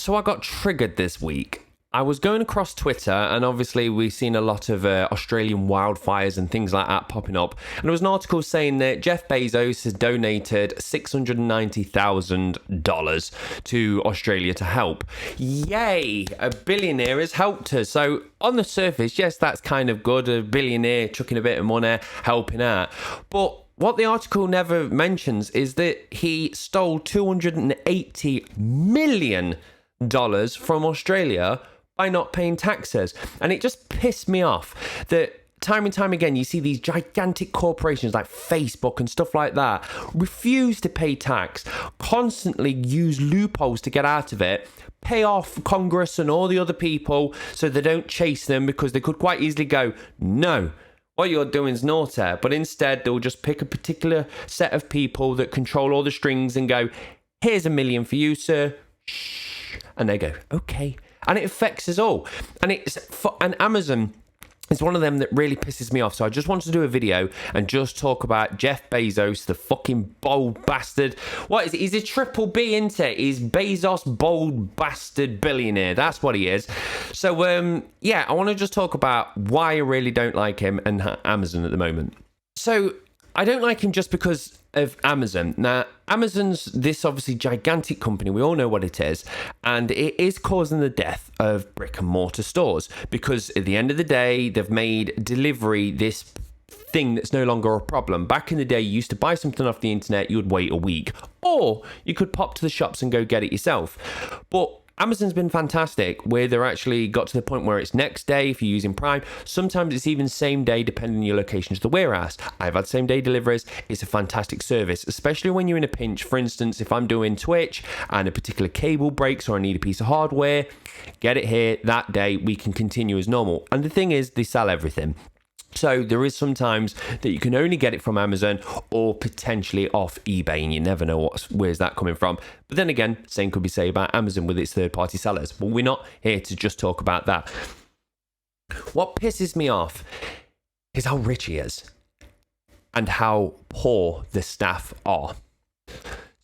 So I got triggered this week. I was going across Twitter, and obviously we've seen a lot of Australian wildfires and things like that popping up. And there was an article saying that Jeff Bezos has donated $690,000 to Australia to help. Yay! A billionaire has helped us. So on the surface, yes, that's kind of good. A billionaire chucking a bit of money, helping out. But what the article never mentions is that he stole $280 million from Australia by not paying taxes. And it just pissed me off that time and time again you see these gigantic corporations like Facebook and stuff like that refuse to pay tax, constantly use loopholes to get out of it, pay off Congress and all the other people so they don't chase them, because they could quite easily go, no, what you're doing is naughty. But instead they'll just pick a particular set of people that control all the strings and go, here's $1 million for you, sir. Shh. And they go, okay. And it affects us all. And Amazon is one of them that really pisses me off. So I just wanted to do a video and just talk about Jeff Bezos, the fucking bold bastard. What is it? He's a triple B, isn't it? He's Bezos, bold bastard billionaire. That's what he is. So, yeah, I want to just talk about why I really don't like him and Amazon at the moment. So I don't like him just because of Amazon. Now, Amazon's this obviously gigantic company. We all know what it is. And it is causing the death of brick and mortar stores, because at the end of the day, they've made delivery this thing that's no longer a problem. Back in the day, you used to buy something off the internet, you would wait a week, or you could pop to the shops and go get it yourself. But Amazon's been fantastic, where they're actually got to the point where it's next day if you're using Prime. Sometimes it's even same day, depending on your location to the warehouse. I've had same day deliveries. It's a fantastic service, especially when you're in a pinch. For instance, if I'm doing Twitch and a particular cable breaks or I need a piece of hardware, get it here that day. We can continue as normal. And the thing is, they sell everything. So there is sometimes that you can only get it from Amazon or potentially off eBay, and you never know where's that coming from. But then again, same could be said about Amazon with its third-party sellers. But we're not here to just talk about that. What pisses me off is how rich he is and how poor the staff are.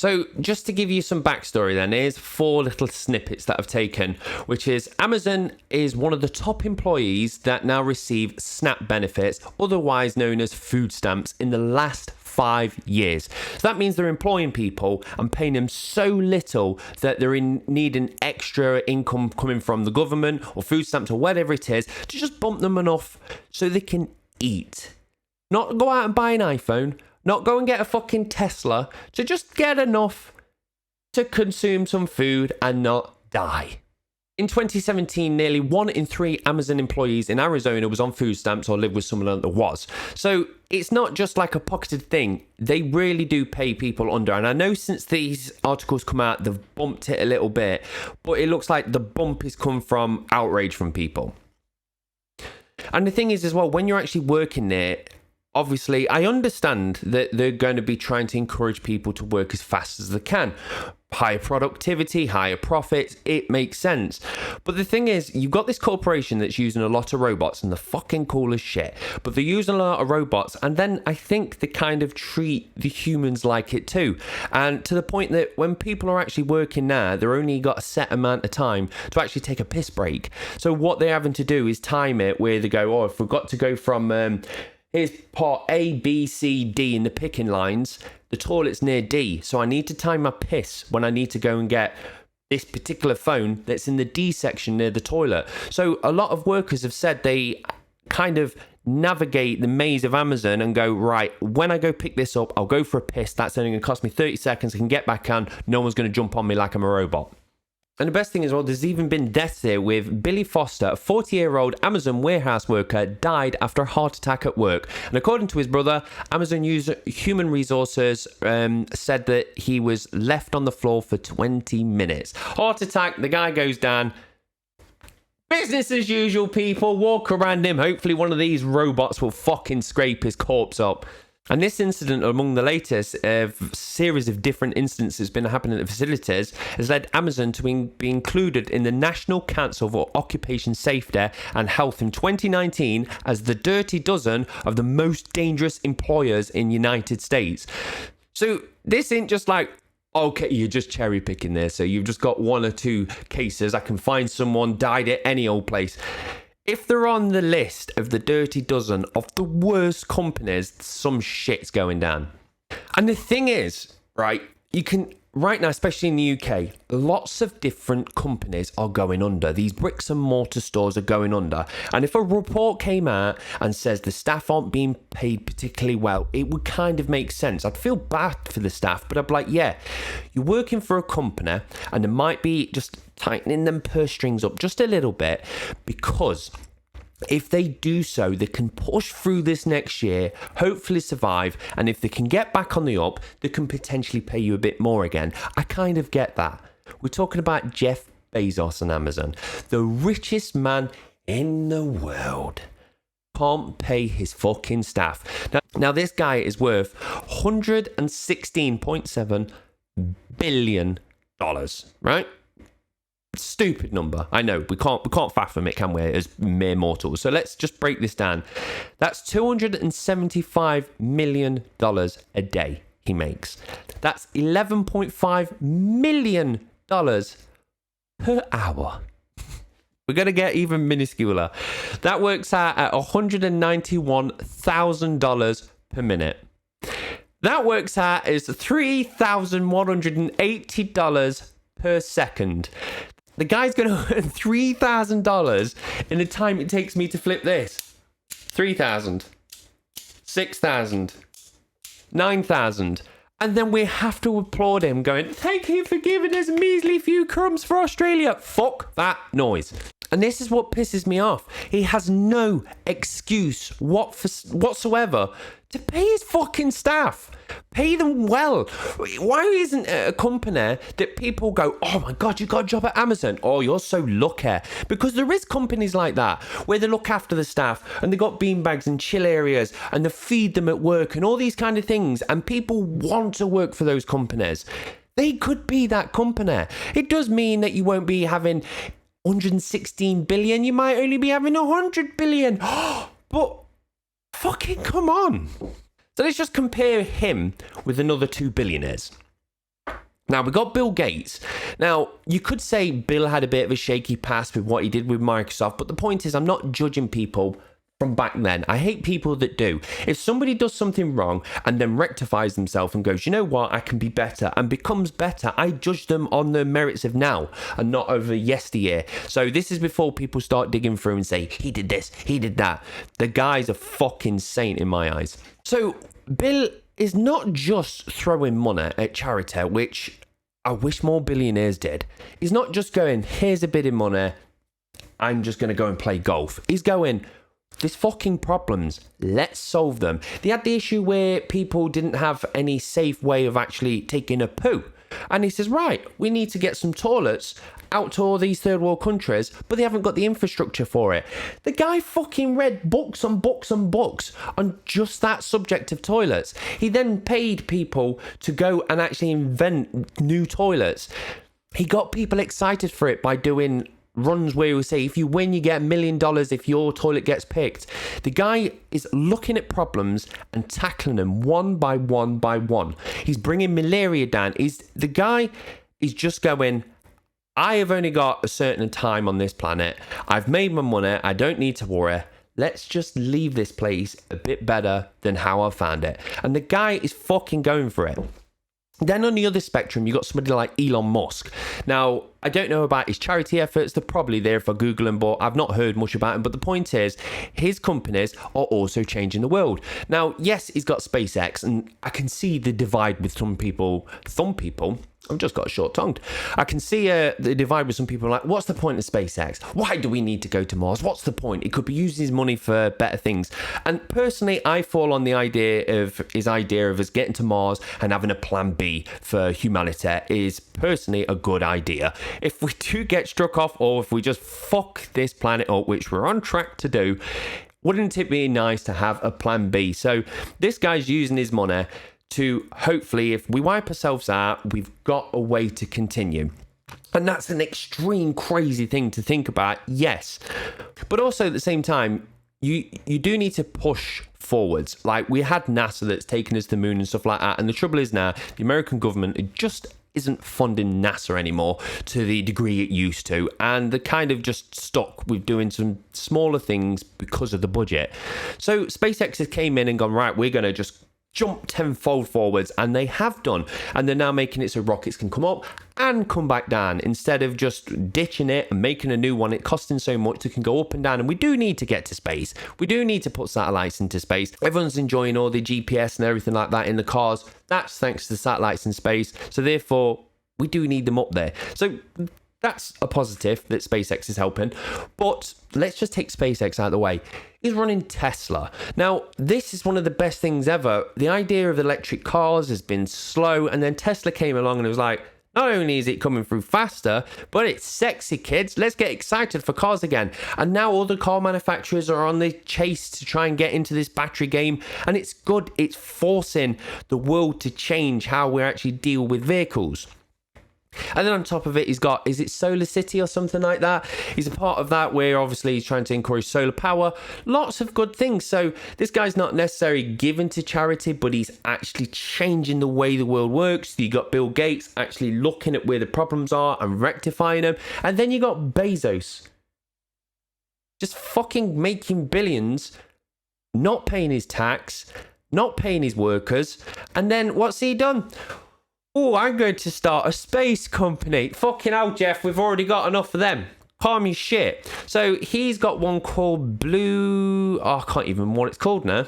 So just to give you some backstory then, here's 4 little snippets that I've taken, which is Amazon is one of the top employees that now receive SNAP benefits, otherwise known as food stamps, in the last 5 years. So that means they're employing people and paying them so little that they're in need an extra income coming from the government or food stamps or whatever it is to just bump them enough so they can eat. Not go out and buy an iPhone, not go and get a fucking Tesla, to just get enough to consume some food and not die. In 2017, nearly 1 in 3 Amazon employees in Arizona was on food stamps or lived with someone that was. So it's not just like a pocketed thing. They really do pay people under. And I know since these articles come out, they've bumped it a little bit, but it looks like the bump has come from outrage from people. And the thing is as well, when you're actually working there, obviously, I understand that they're going to be trying to encourage people to work as fast as they can. Higher productivity, higher profits, it makes sense. But the thing is, you've got this corporation that's using a lot of robots, and they're fucking cool as shit. But they're using a lot of robots, and then I think they kind of treat the humans like it too. And to the point that when people are actually working now, they're only got a set amount of time to actually take a piss break. So what they're having to do is time it where they go, oh, if we've got to go from... here's part A, B, C, D in the picking lines. The toilet's near D, so I need to time my piss when I need to go and get this particular phone that's in the D section near the toilet. So a lot of workers have said they kind of navigate the maze of Amazon and go, right, when I go pick this up, I'll go for a piss. That's only going to cost me 30 seconds. I can get back on. No one's going to jump on me like I'm a robot. And the best thing is, well, there's even been deaths here with Billy Foster, a 40-year-old Amazon warehouse worker, died after a heart attack at work. And according to his brother, Amazon Human Resources said that he was left on the floor for 20 minutes. Heart attack, the guy goes down. Business as usual, people. Walk around him. Hopefully one of these robots will fucking scrape his corpse up. And this incident, among the latest series of different instances been happening at the facilities, has led Amazon to be included in the National Council for Occupation Safety and Health in 2019 as the Dirty Dozen of the most dangerous employers in the United States. So this ain't just like, Okay, you're just cherry picking there. So you've just got 1 or 2 cases. I can find someone died at any old place. If they're on the list of the dirty dozen of the worst companies, some shit's going down. And the thing is, right, you can, right now, especially in the UK, lots of different companies are going under. These bricks and mortar stores are going under. And if a report came out and says the staff aren't being paid particularly well, it would kind of make sense. I'd feel bad for the staff, but I'd be like, yeah, you're working for a company and it might be just tightening them purse strings up just a little bit, because if they do so, they can push through this next year, hopefully survive, and if they can get back on the up, they can potentially pay you a bit more again. I kind of get that. We're talking about Jeff Bezos on Amazon, the richest man in the world. Can't pay his fucking staff. Now this guy is worth $116.7 billion, right? Stupid number. I know we can't fathom it, can we, as mere mortals? So let's just break this down. That's $275 million a day he makes. That's $11.5 million per hour. We're going to get even minuscular. That works out at $191,000 per minute. That works out as $3,180 per second. The guy's going to earn $3,000 in the time it takes me to flip this. 3,000, 6,000, 9,000. And then we have to applaud him going, thank you for giving us a measly few crumbs for Australia. Fuck that noise. And this is what pisses me off. He has no excuse whatsoever to pay his fucking staff. Pay them well. Why isn't it a company that people go, oh my God, you got a job at Amazon? Oh, you're so lucky. Because there is companies like that where they look after the staff and they got beanbags and chill areas and they feed them at work and all these kind of things. And people want to work for those companies. They could be that company. It does mean that you won't be having 116 billion. You might only be having 100 billion. But fucking come on. So let's just compare him with another 2 billionaires. Now, we got Bill Gates. Now, you could say Bill had a bit of a shaky past with what he did with Microsoft, but the point is, I'm not judging people from back then. I hate people that do. If somebody does something wrong and then rectifies themselves and goes, you know what, I can be better, and becomes better, I judge them on the merits of now and not over yesteryear. So this is before people start digging through and say, he did this, he did that. The guy's a fucking saint in my eyes. So Bill is not just throwing money at charity, which I wish more billionaires did. He's not just going, here's a bit of money, I'm just going to go and play golf. He's going, there's fucking problems, let's solve them. They had the issue where people didn't have any safe way of actually taking a poo. And he says, right, we need to get some toilets out to all these third world countries, but they haven't got the infrastructure for it. The guy fucking read books and books and books on just that subject of toilets. He then paid people to go and actually invent new toilets. He got people excited for it by doing runs where he would say, if you win, you get $1 million if your toilet gets picked. The guy is looking at problems and tackling them one by one by one. He's bringing malaria down. The guy is just going, I have only got a certain time on this planet. I've made my money. I don't need to worry. Let's just leave this place a bit better than how I found it. And the guy is fucking going for it. Then on the other spectrum, you got somebody like Elon Musk. Now, I don't know about his charity efforts. They're probably there if I Google them, but I've not heard much about him. But the point is, his companies are also changing the world. Now, yes, he's got SpaceX, and I can see the divide with some people. I've just got short-tongued. I can see the divide with some people like, what's the point of SpaceX? Why do we need to go to Mars? What's the point? It could be using his money for better things. And personally, I fall on the idea of us getting to Mars and having a plan B for humanity is personally a good idea. If we do get struck off, or if we just fuck this planet up, which we're on track to do, wouldn't it be nice to have a plan B? So this guy's using his money to hopefully, if we wipe ourselves out, we've got a way to continue. And that's an extreme crazy thing to think about, yes. But also at the same time, you do need to push forwards. Like, we had NASA that's taken us to the moon and stuff like that. And the trouble is now, the American government is isn't funding NASA anymore to the degree it used to, and they're kind of just stuck with doing some smaller things because of the budget. So SpaceX has came in and gone, right, we're going to just jump tenfold forwards, and they have done, and they're now making it so rockets can come up and come back down instead of just ditching it and making a new one. It costing so much, they can go up and down, and we do need to get to space. We do need to put satellites into space. Everyone's enjoying all the GPS and everything like that in the cars. That's thanks to the satellites in space, so therefore we do need them up there. So that's a positive that SpaceX is helping. But let's just take SpaceX out of the way. He's running Tesla. Now, this is one of the best things ever. The idea of electric cars has been slow, and then Tesla came along and it was like, not only is it coming through faster, but it's sexy, kids. Let's get excited for cars again. And now all the car manufacturers are on the chase to try and get into this battery game. And it's good. It's forcing the world to change how we actually deal with vehicles. And then on top of it, he's got, is it Solar City or something like that? He's a part of that where obviously he's trying to encourage solar power. Lots of good things. So this guy's not necessarily given to charity, but he's actually changing the way the world works. You got Bill Gates actually looking at where the problems are and rectifying them. And then you got Bezos just fucking making billions, not paying his tax, not paying his workers. And then what's he done? Oh, I'm going to start a space company. Fucking hell, Jeff, we've already got enough of them. Calm your shit. So he's got one called Blue... Oh, I can't even remember what it's called now.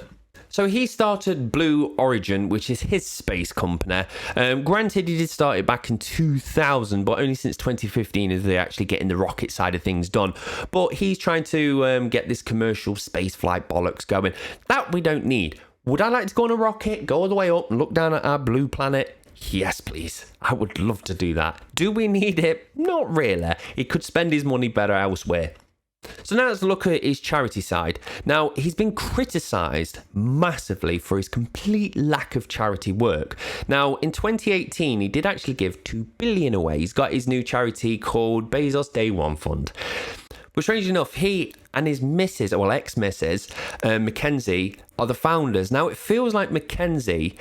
So he started Blue Origin, which is his space company. Granted, he did start it back in 2000, but only since 2015 is they actually getting the rocket side of things done. But he's trying to get this commercial space flight bollocks going. That we don't need. Would I like to go on a rocket, go all the way up and look down at our blue planet? Yes, please. I would love to do that. Do we need it? Not really. He could spend his money better elsewhere. So now let's look at his charity side. Now, he's been criticised massively for his complete lack of charity work. Now, in 2018, he did actually give $2 billion away. He's got his new charity called Bezos Day One Fund. But strangely enough, he and his missus, well, ex-missus, Mackenzie, are the founders. Now, it feels like Mackenzie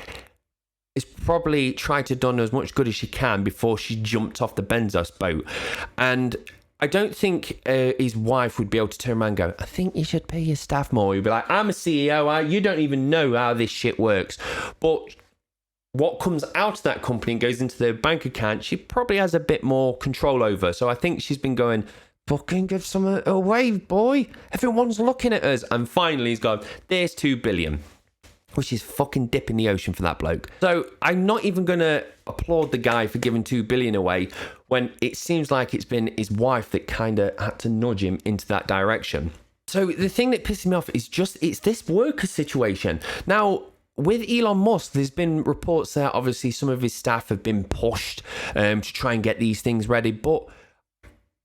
is probably tried to done as much good as she can before she jumped off the Bezos boat. And I don't think his wife would be able to turn around and go, I think you should pay your staff more. He'd be like, I'm a CEO. You don't even know how this shit works. But what comes out of that company and goes into their bank account, she probably has a bit more control over. So I think she's been going, fucking give some away, boy. Everyone's looking at us. And finally he's gone, there's $2 billion. Which is fucking dip in the ocean for that bloke. So I'm not even going to applaud the guy for giving $2 billion away when it seems like it's been his wife that kind of had to nudge him into that direction. So the thing that pisses me off is just, it's this worker situation. Now, with Elon Musk, there's been reports that obviously some of his staff have been pushed to try and get these things ready, but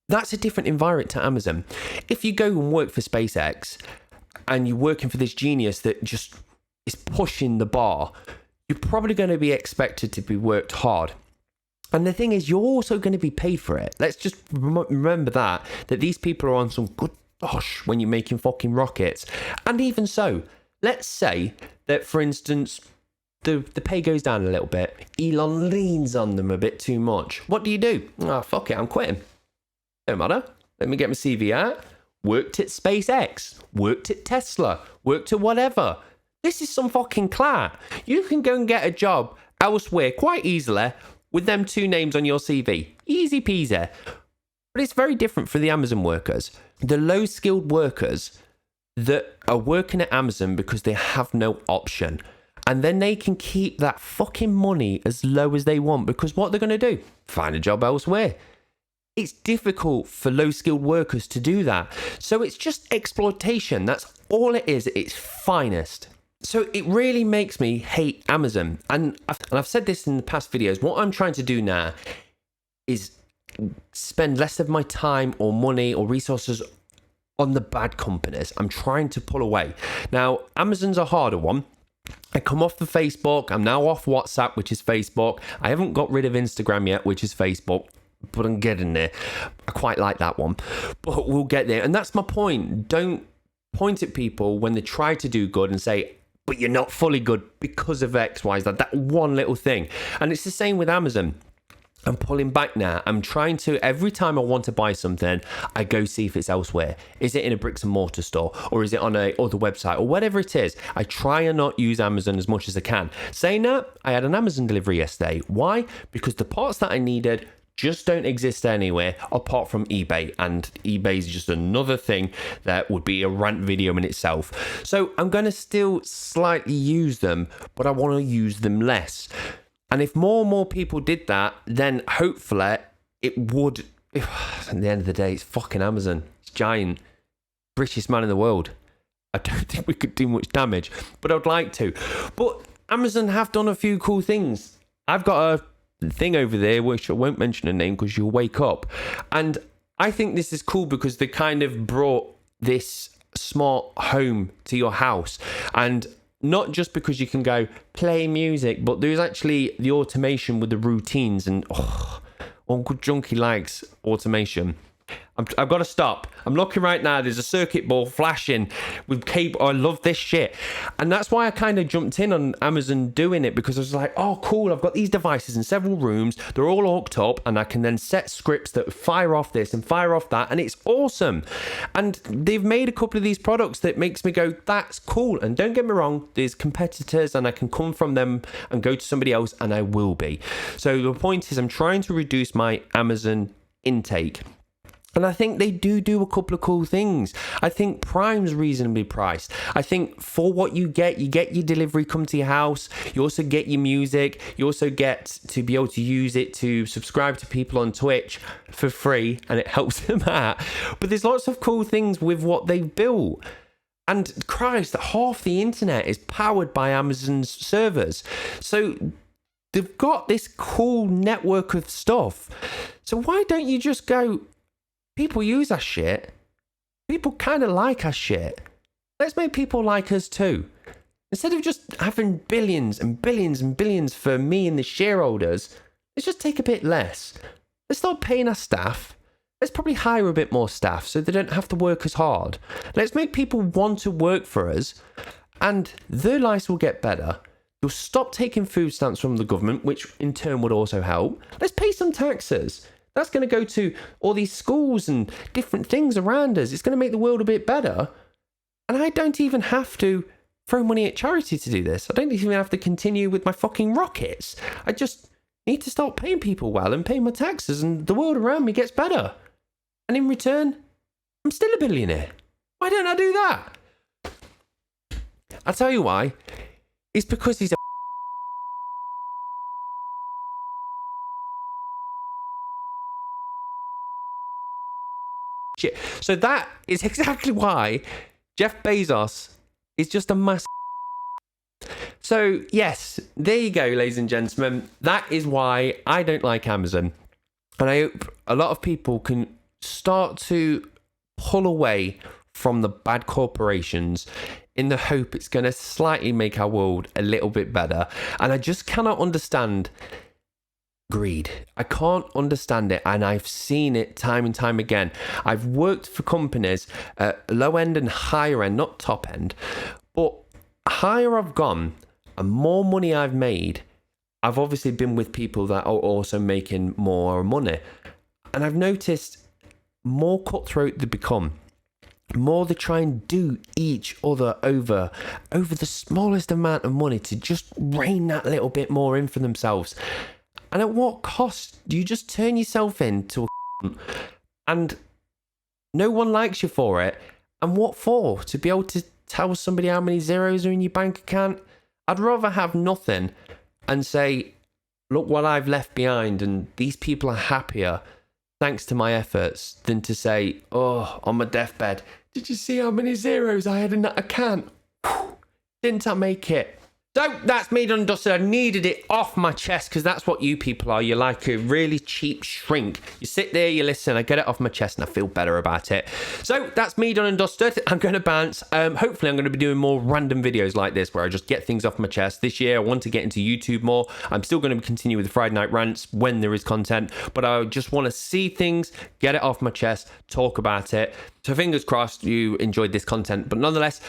that's a different environment to Amazon. If you go and work for SpaceX and you're working for this genius that just is pushing the bar, you're probably going to be expected to be worked hard. And the thing is, you're also going to be paid for it. Let's just remember that these people are on some good dosh when you're making fucking rockets. And even so, let's say that, for instance, the pay goes down a little bit. Elon leans on them a bit too much. What do? Oh, fuck it, I'm quitting. Don't matter. Let me get my CV out. Worked at SpaceX. Worked at Tesla. Worked at whatever. This is some fucking clout. You can go and get a job elsewhere quite easily with them two names on your CV. Easy peasy. But it's very different for the Amazon workers. The low-skilled workers that are working at Amazon because they have no option. And then they can keep that fucking money as low as they want because what they're going to do? Find a job elsewhere. It's difficult for low-skilled workers to do that. So it's just exploitation. That's all it is at its finest. So it really makes me hate Amazon. And I've said this in the past videos. What I'm trying to do now is spend less of my time or money or resources on the bad companies. I'm trying to pull away. Now, Amazon's a harder one. I come off the Facebook. I'm now off WhatsApp, which is Facebook. I haven't got rid of Instagram yet, which is Facebook. But I'm getting there. I quite like that one. But we'll get there. And that's my point. Don't point at people when they try to do good and say, but you're not fully good because of X, Y, Z, that one little thing. And it's the same with Amazon. I'm pulling back now. I'm trying to, every time I want to buy something, I go see if it's elsewhere. Is it in a bricks and mortar store, or is it on a other website, or whatever it is? I try and not use Amazon as much as I can. Saying that, I had an Amazon delivery yesterday. Why? Because the parts that I needed just don't exist anywhere apart from eBay, and eBay is just another thing that would be a rant video in itself. So I'm going to still slightly use them, but I want to use them less. And if more and more people did that, then hopefully it would, at the end of the day, it's fucking Amazon. It's giant. Richest man in the world. I don't think we could do much damage, but I'd like to. But Amazon have done a few cool things. I've got a thing over there, which I won't mention a name because you'll wake up. And I think this is cool because they kind of brought this smart home to your house. And not just because you can go play music, but there's actually the automation with the routines. And Uncle Junkie likes automation. I've got to stop. I'm looking right now. There's a circuit board flashing with cable. I love this shit. And that's why I kind of jumped in on Amazon doing it, because I was like, oh, cool. I've got these devices in several rooms. They're all hooked up, and I can then set scripts that fire off this and fire off that. And it's awesome. And they've made a couple of these products that makes me go, that's cool. And don't get me wrong, there's competitors, and I can come from them and go to somebody else, and I will be. So the point is, I'm trying to reduce my Amazon intake. And I think they do a couple of cool things. I think Prime's reasonably priced. I think for what you get your delivery come to your house. You also get your music. You also get to be able to use it to subscribe to people on Twitch for free, and it helps them out. But there's lots of cool things with what they've built. And Christ, half the internet is powered by Amazon's servers. So they've got this cool network of stuff. So why don't you just go, people use our shit. People kind of like our shit. Let's make people like us too. Instead of just having billions and billions and billions for me and the shareholders, let's just take a bit less. Let's start paying our staff. Let's probably hire a bit more staff so they don't have to work as hard. Let's make people want to work for us, and their lives will get better. You'll stop taking food stamps from the government, which in turn would also help. Let's pay some taxes. That's going to go to all these schools and different things around us. It's going to make the world a bit better. And I don't even have to throw money at charity to do this. I don't even have to continue with my fucking rockets. I just need to start paying people well and paying my taxes, and the world around me gets better. And in return, I'm still a billionaire. Why don't I do that? I'll tell you why. It's because he's a shit. So that is exactly why Jeff Bezos is just a massive. So yes, there you go, ladies and gentlemen. That is why I don't like Amazon. And I hope a lot of people can start to pull away from the bad corporations in the hope it's going to slightly make our world a little bit better. And I just cannot understand greed. I can't understand it, and I've seen it time and time again. I've worked for companies at low end and higher end, not top end, but higher I've gone and more money I've made, I've obviously been with people that are also making more money. And I've noticed more cutthroat they become, more they try and do each other over the smallest amount of money to just rein that little bit more in for themselves. And at what cost? Do you just turn yourself into a and no one likes you for it? And what for? To be able to tell somebody how many zeros are in your bank account? I'd rather have nothing and say, look what I've left behind, and these people are happier thanks to my efforts, than to say, oh, on my deathbed, did you see how many zeros I had in that account? Whew, didn't I make it? So that's me done and dusted. I needed it off my chest, because that's what you people are. You're like a really cheap shrink. You sit there, you listen, I get it off my chest and I feel better about it. So that's me done and dusted. I'm going to bounce. Hopefully I'm going to be doing more random videos like this where I just get things off my chest. This year I want to get into YouTube more. I'm still going to continue with the Friday night rants when there is content, but I just want to see things, get it off my chest, talk about it. So fingers crossed you enjoyed this content. But nonetheless,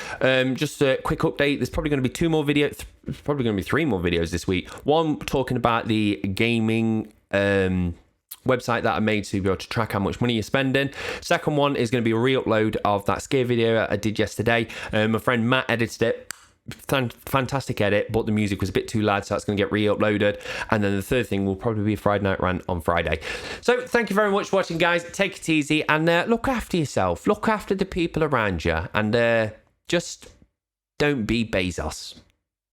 just a quick update. There's probably going to be 2 more videos. Probably going to be 3 more videos this week. One talking about the gaming website that I made to be able to track how much money you're spending. Second one is going to be a re-upload of that skier video I did yesterday. My friend Matt edited it. Fantastic edit, but the music was a bit too loud, so that's going to get re-uploaded. And then the third thing will probably be a Friday night rant on Friday. So thank you very much for watching, guys. Take it easy and look after yourself. Look after the people around you, and just don't be Bezos.